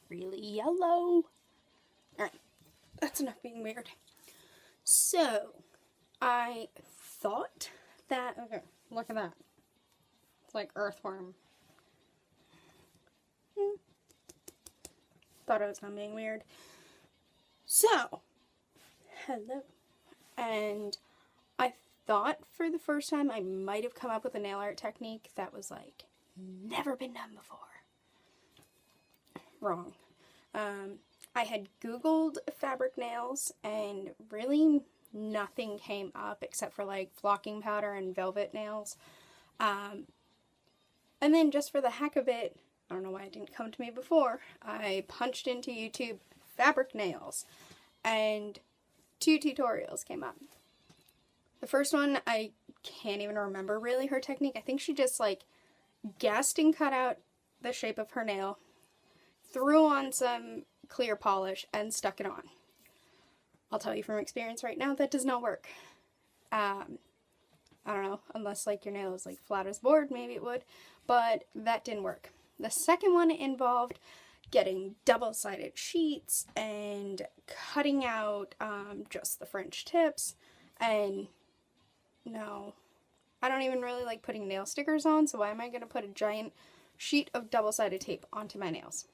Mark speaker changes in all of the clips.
Speaker 1: really yellow. Alright, that's enough being weird. So, I thought that, okay, look at that. It's like earthworm. Thought I was not being weird. So, hello. And I thought for the first time I might have come up with a nail art technique that was like, never been done before. Wrong. I had Googled fabric nails and really nothing came up except for like flocking powder and velvet nails. And then just for the heck of it, I don't know why it didn't come to me before, I punched into YouTube fabric nails and 2 tutorials came up. The first one, I can't even remember really her technique. I think she just like guessed and cut out the shape of her nail, threw on some clear polish, and stuck it on. I'll tell you from experience right now, that does not work. I don't know, unless like your nail is like flat as a board, maybe it would, but that didn't work. The second one involved getting double-sided sheets and cutting out just the French tips, and no, I don't even really like putting nail stickers on, so why am I going to put a giant sheet of double-sided tape onto my nails?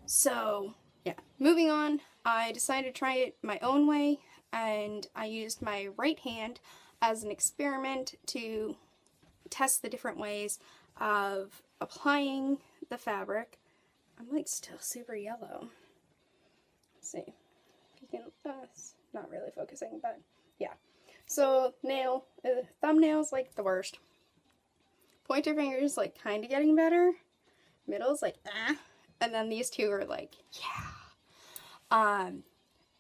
Speaker 1: So, yeah, moving on, I decided to try it my own way, and I used my right hand as an experiment to test the different ways of applying the fabric. I'm like still super yellow. Let's see if you can, it's not really focusing, but yeah. So thumbnails like the worst. Pointer fingers like kind of getting better. Middle's like and then these two are like yeah.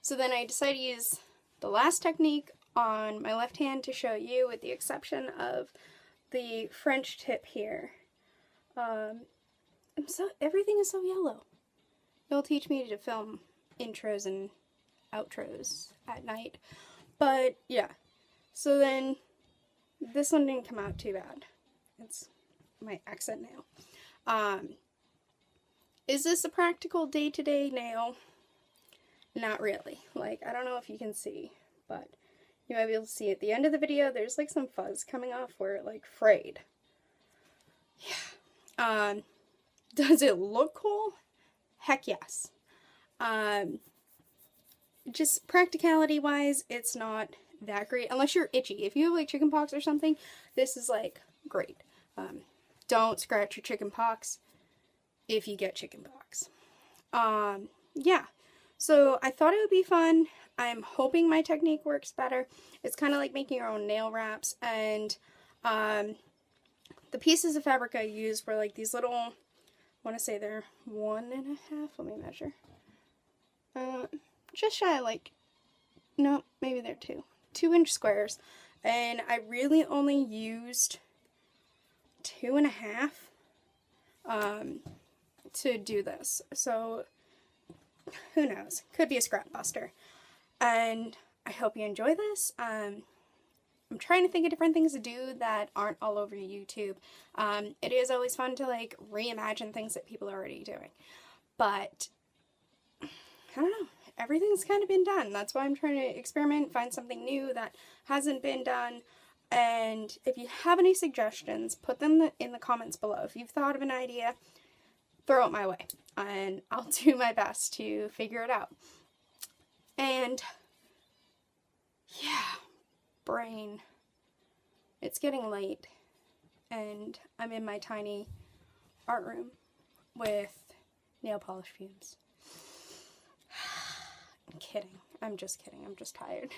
Speaker 1: So then I decided to use the last technique on my left hand to show you, with the exception of the French tip here. Everything is so yellow. It'll teach me to film intros and outros at night. But yeah, so then this one didn't come out too bad. It's my accent nail. Is this a practical day-to-day nail? Not really. Like, I don't know if you can see, but you might be able to see at the end of the video, there's like some fuzz coming off where it like frayed. Yeah. Does it look cool? Heck yes. Just practicality wise, it's not that great unless you're itchy. If you have like chicken pox or something, this is like great. Don't scratch your chicken pox if you get chicken pox. Yeah. So I thought it would be fun. I'm hoping my technique works better. It's kind of like making your own nail wraps, and the pieces of fabric I used were like these little, I want to say they're 1.5, let me measure. Just shy of like, no, maybe they're 2-inch squares, and I really only used 2.5 to do this. So who knows? Could be a scrap buster. And I hope you enjoy this. I'm trying to think of different things to do that aren't all over YouTube. It is always fun to like reimagine things that people are already doing. But I don't know. Everything's kind of been done. That's why I'm trying to experiment, find something new that hasn't been done. And if you have any suggestions, put them in the comments below. If you've thought of an idea, throw it my way, and I'll do my best to figure it out. And yeah, brain. It's getting late, and I'm in my tiny art room with nail polish fumes. I'm kidding. I'm just kidding. I'm just tired.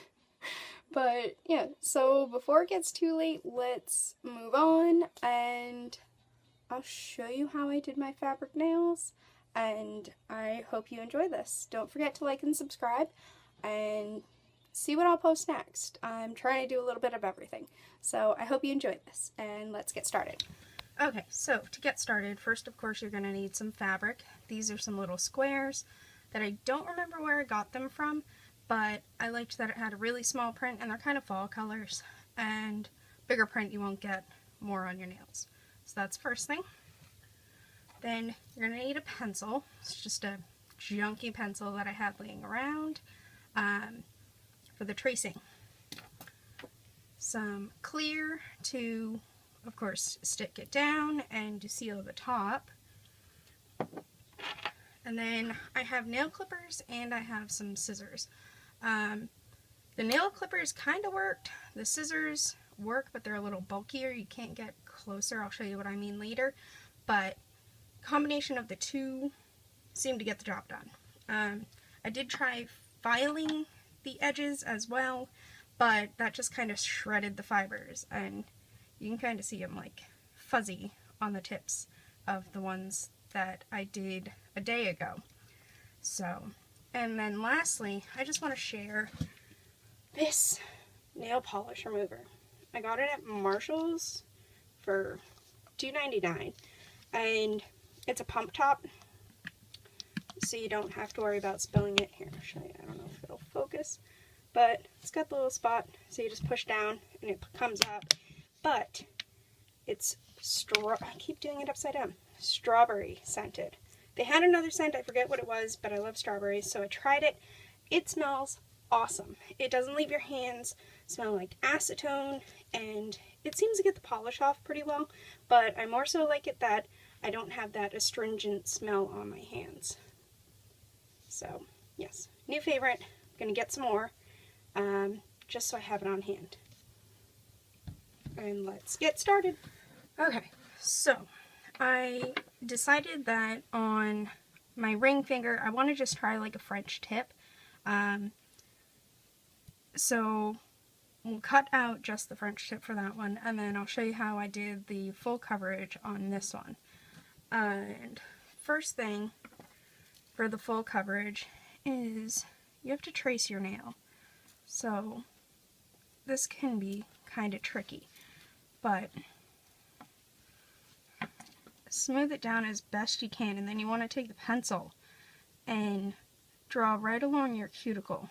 Speaker 1: But yeah, so before it gets too late, let's move on, and I'll show you how I did my fabric nails, and I hope you enjoy this. Don't forget to like and subscribe, and see what I'll post next. I'm trying to do a little bit of everything, so I hope you enjoy this, and let's get started. Okay, so to get started, first of course you're going to need some fabric. These are some little squares that I don't remember where I got them from, but I liked that it had a really small print, and they're kind of fall colors, and bigger print you won't get more on your nails. So that's the first thing. Then you're going to need a pencil. It's just a junky pencil that I had laying around for the tracing. Some clear to, of course, stick it down and to seal the top. And then I have nail clippers and I have some scissors. The nail clippers kind of worked. The scissors work, but they're a little bulkier. You can't get closer. I'll show you what I mean later. But combination of the two seemed to get the job done. I did try filing the edges as well, but that just kind of shredded the fibers, and you can kind of see them like fuzzy on the tips of the ones that I did a day ago. So, and then lastly, I just want to share this nail polish remover. I got it at Marshall's for $2.99, and it's a pump top, so you don't have to worry about spilling it. Here, I'll show you. I don't know if it'll focus, but it's got the little spot, so you just push down and it comes up. But it's I keep doing it upside down. Strawberry scented. They had another scent, I forget what it was, but I love strawberries, so I tried it. It smells awesome. It doesn't leave your hands smell like acetone, and it seems to get the polish off pretty well, but I more so like it that I don't have that astringent smell on my hands. So, yes, new favorite. I'm going to get some more, just so I have it on hand. And let's get started. Okay, so I decided that on my ring finger, I want to just try like a French tip. So we'll cut out just the French tip for that one, and then I'll show you how I did the full coverage on this one. And first thing for the full coverage is you have to trace your nail. So this can be kind of tricky, but smooth it down as best you can, and then you want to take the pencil and draw right along your cuticle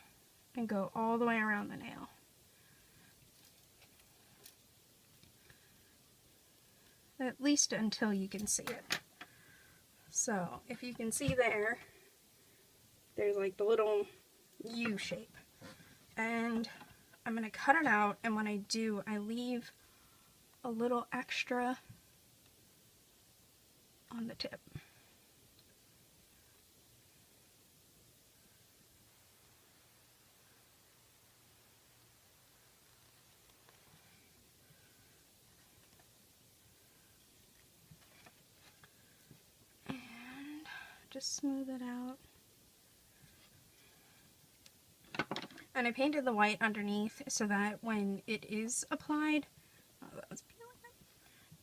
Speaker 1: and go all the way around the nail. At least until you can see it. So if you can see there, there's like the little U shape. And I'm going to cut it out, and when I do, I leave a little extra on the tip. And just smooth it out. And I painted the white underneath so that when it is applied,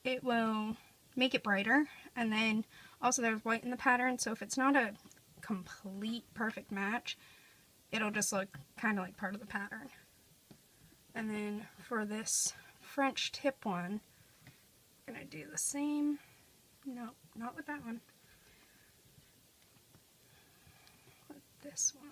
Speaker 1: it will make it brighter. And then also there's white in the pattern, so if it's not a complete perfect match, it'll just look kind of like part of the pattern. And then for this French tip one, I'm going to do the same. No, not with that one. With this one.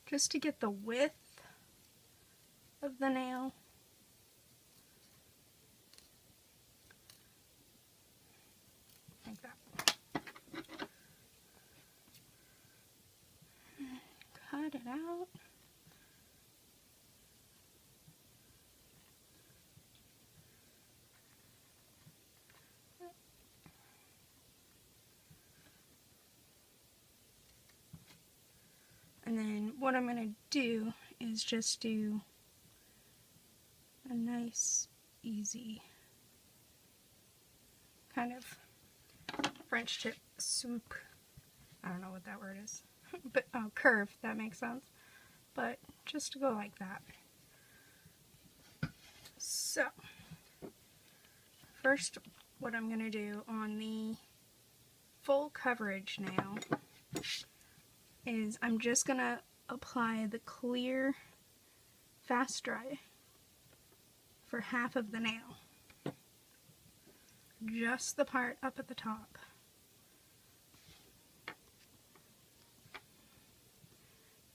Speaker 1: Just to get the width of the nail. Like that. Cut it out. And then what I'm going to do is just do a nice, easy kind of French tip swoop. I don't know what that word is, but curve, if that makes sense. But just to go like that. So, first, what I'm going to do on the full coverage nail is I'm just going to apply the clear fast dry for half of the nail. Just the part up at the top.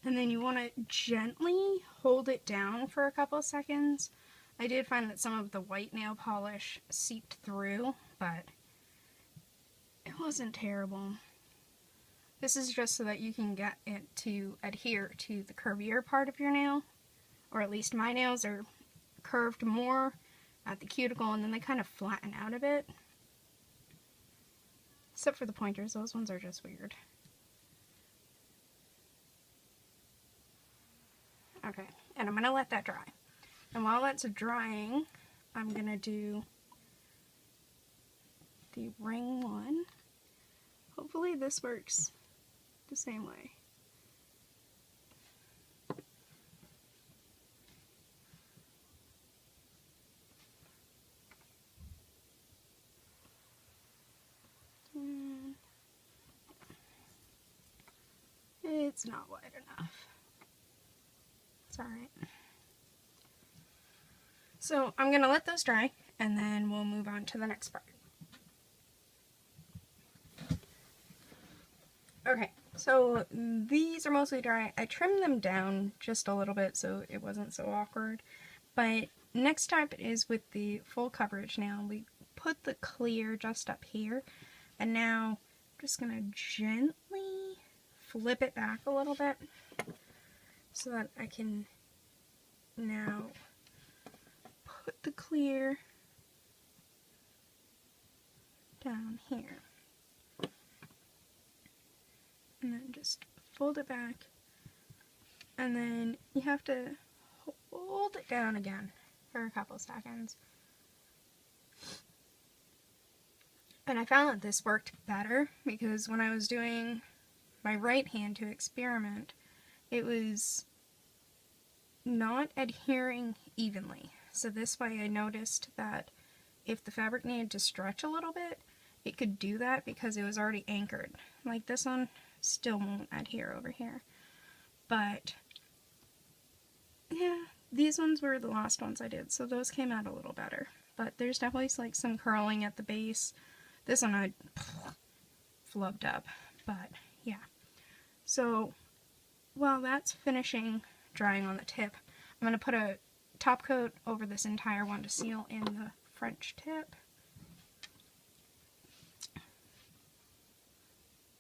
Speaker 1: And then you want to gently hold it down for a couple of seconds. I did find that some of the white nail polish seeped through, but it wasn't terrible. This is just so that you can get it to adhere to the curvier part of your nail, or at least my nails are curved more at the cuticle and then they kind of flatten out a bit. Except for the pointers, those ones are just weird. Okay, and I'm going to let that dry. And while that's drying, I'm going to do the ring one. Hopefully this works the same way. It's not wide enough. It's alright. So I'm going to let those dry and then we'll move on to the next part. Okay, so these are mostly dry. I trimmed them down just a little bit so it wasn't so awkward. But next step is with the full coverage nail. We put the clear just up here. And now I'm just going to gently flip it back a little bit so that I can now put the clear down here. And then just fold it back. And then you have to hold it down again for a couple seconds. And I found that this worked better because when I was doing my right hand to experiment, it was not adhering evenly. So this way I noticed that if the fabric needed to stretch a little bit, it could do that because it was already anchored. Like this one still won't adhere over here. But yeah, these ones were the last ones I did, so those came out a little better. But there's definitely like some curling at the base. This one I flubbed up, but yeah. So while that's finishing drying on the tip, I'm going to put a top coat over this entire one to seal in the French tip.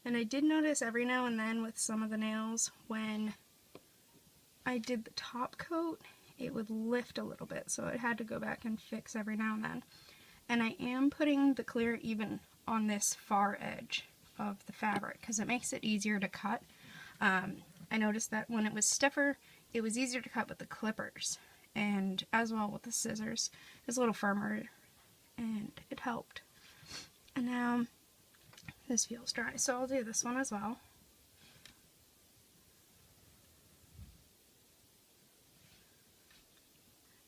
Speaker 1: And I did notice every now and then with some of the nails, when I did the top coat, it would lift a little bit, so I had to go back and fix every now and then. And I am putting the clear even on this far edge of the fabric because it makes it easier to cut. I noticed that when it was stiffer, it was easier to cut with the clippers, and as well with the scissors. It's a little firmer, and it helped. And now this feels dry, so I'll do this one as well.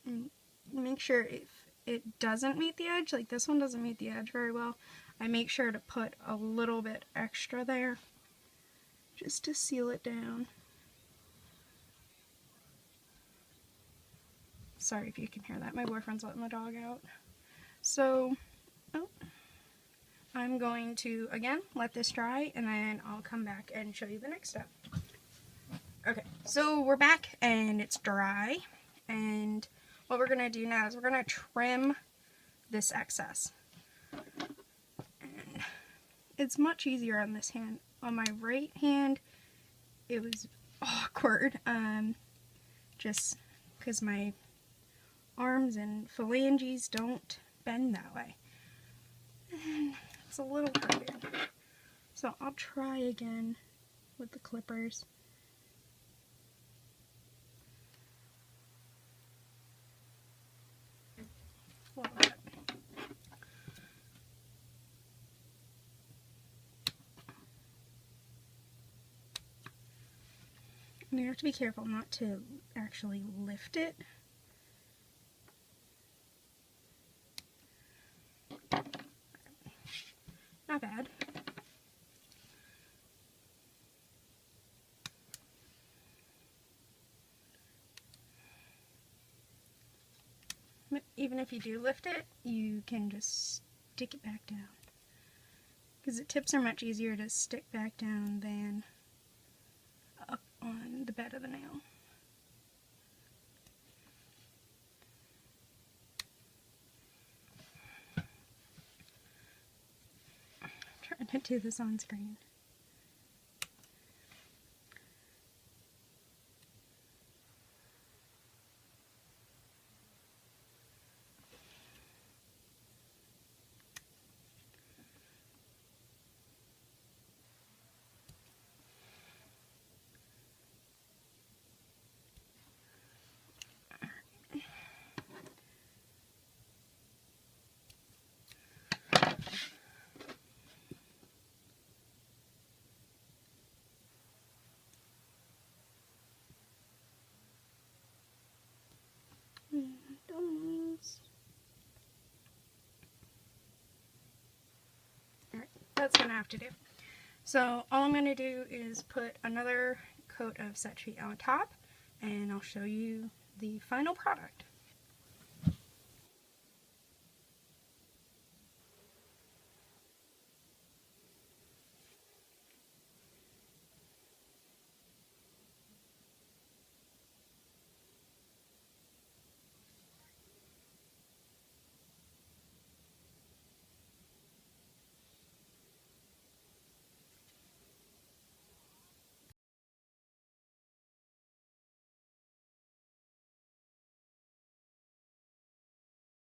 Speaker 1: And make sure if it doesn't meet the edge, like this one doesn't meet the edge very well, I make sure to put a little bit extra there just to seal it down. Sorry if you can hear that, my boyfriend's letting the dog out. So, I'm going to, again, let this dry, and then I'll come back and show you the next step. Okay, so we're back, and it's dry, and what we're going to do now is we're going to trim this excess. And it's much easier on this hand. On my right hand, it was awkward, just because my arms and phalanges don't bend that way. And it's a little crooked. So I'll try again with the clippers. Well, and you have to be careful not to actually lift it. Not bad. But even if you do lift it, you can just stick it back down. Because the tips are much easier to stick back down than up on the bed of the nail. trying to do this on screen. Alright, that's gonna have to do. So all I'm gonna do is put another coat of Set Treat on top, and I'll show you the final product.